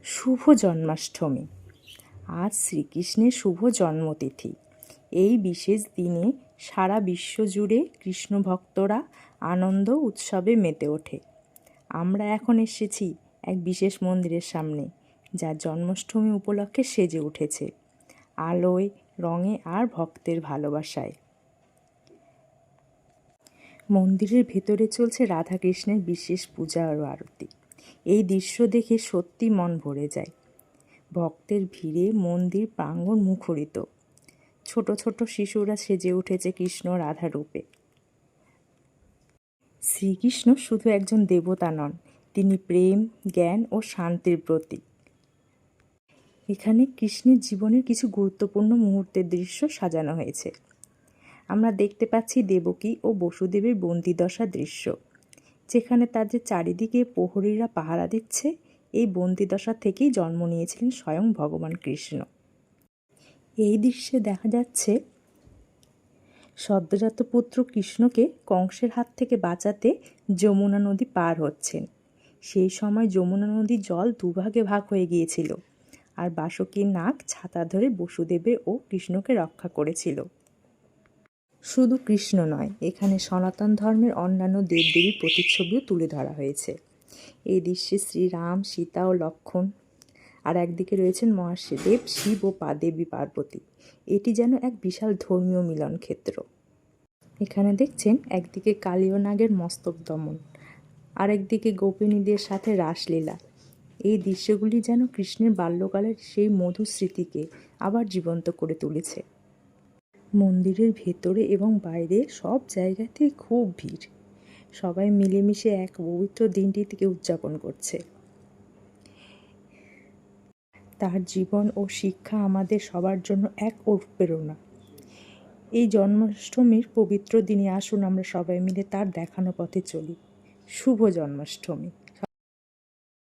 শুভ জন্মাষ্টমী। আজ শ্রীকৃষ্ণের শুভ জন্মতিথি। এই বিশেষ দিনে সারা বিশ্ব জুড়ে কৃষ্ণ ভক্তরা আনন্দ উৎসবে মেতে ওঠে। আমরা এখন এসেছি এক বিশেষ মন্দিরের সামনে, যা জন্মাষ্টমী উপলক্ষে সেজে উঠেছে আলোয়, রঙে আর ভক্তের ভালোবাসায়। মন্দিরের ভেতরে চলছে রাধাকৃষ্ণের বিশেষ পূজা ও আরতি। এই দৃশ্য দেখে সত্যি মন ভরে যায়। ভক্তের ভিড়ে মন্দির প্রাঙ্গণ মুখরিত। ছোট ছোট শিশুরা সেজে উঠেছে কৃষ্ণ রাধা রূপে। শ্রীকৃষ্ণ শুধু একজন দেবতা নন, তিনি প্রেম, জ্ঞান ও শান্তির প্রতীক। এখানে কৃষ্ণের জীবনের কিছু গুরুত্বপূর্ণ মুহূর্তের দৃশ্য সাজানো হয়েছে। আমরা দেখতে পাচ্ছি দেবকী ও বসুদেবের বন্দিদশা দৃশ্য, যেখানে তাদের চারিদিকে প্রহরীরা পাহারা দিচ্ছে। এই বন্দিদশা থেকেই জন্ম নিয়েছিলেন স্বয়ং ভগবান কৃষ্ণ। এই দৃশ্যে দেখা যাচ্ছে সদ্যোজাত পুত্র কৃষ্ণকে কংসের হাত থেকে বাঁচাতে যমুনা নদী পার হচ্ছেন। সেই সময় যমুনা নদীর জল দুভাগে ভাগ হয়ে গিয়েছিল, আর বাসুকী নাগ ছাতা ধরে বসুদেবের ও কৃষ্ণকে রক্ষা করেছিল। শুধু কৃষ্ণ নয়, এখানে সনাতন ধর্মের অন্যান্য দেবদেবীর প্রতিচ্ছবিও তুলে ধরা হয়েছে। এই দৃশ্যে শ্রীরাম, সীতা ও লক্ষ্মণ, আর একদিকে রয়েছেন মহর্ষি দেব, শিব ও দেবী পার্বতী। এটি যেন এক বিশাল ধর্মীয় মিলন ক্ষেত্র। এখানে দেখছেন একদিকে কালী ও নাগের মস্তক দমন, আর একদিকে গোপিনীদের সাথে রাসলীলা। এই দৃশ্যগুলি যেন কৃষ্ণের বাল্যকালের সেই মধুর স্মৃতিকে আবার জীবন্ত করে তুলেছে। মন্দিরের ভেতরে এবং বাইরে সব জায়গাতেই খুব ভিড়। সবাই মিলেমিশে এক পবিত্র দিনটিকে উদযাপন করছে। তার জীবন ও শিক্ষা আমাদের সবার জন্য এক অনুপ্রেরণা। এই জন্মাষ্টমীর পবিত্র দিনে আসুন আমরা সবাই মিলে তার দেখানো পথে চলি। শুভ জন্মাষ্টমী।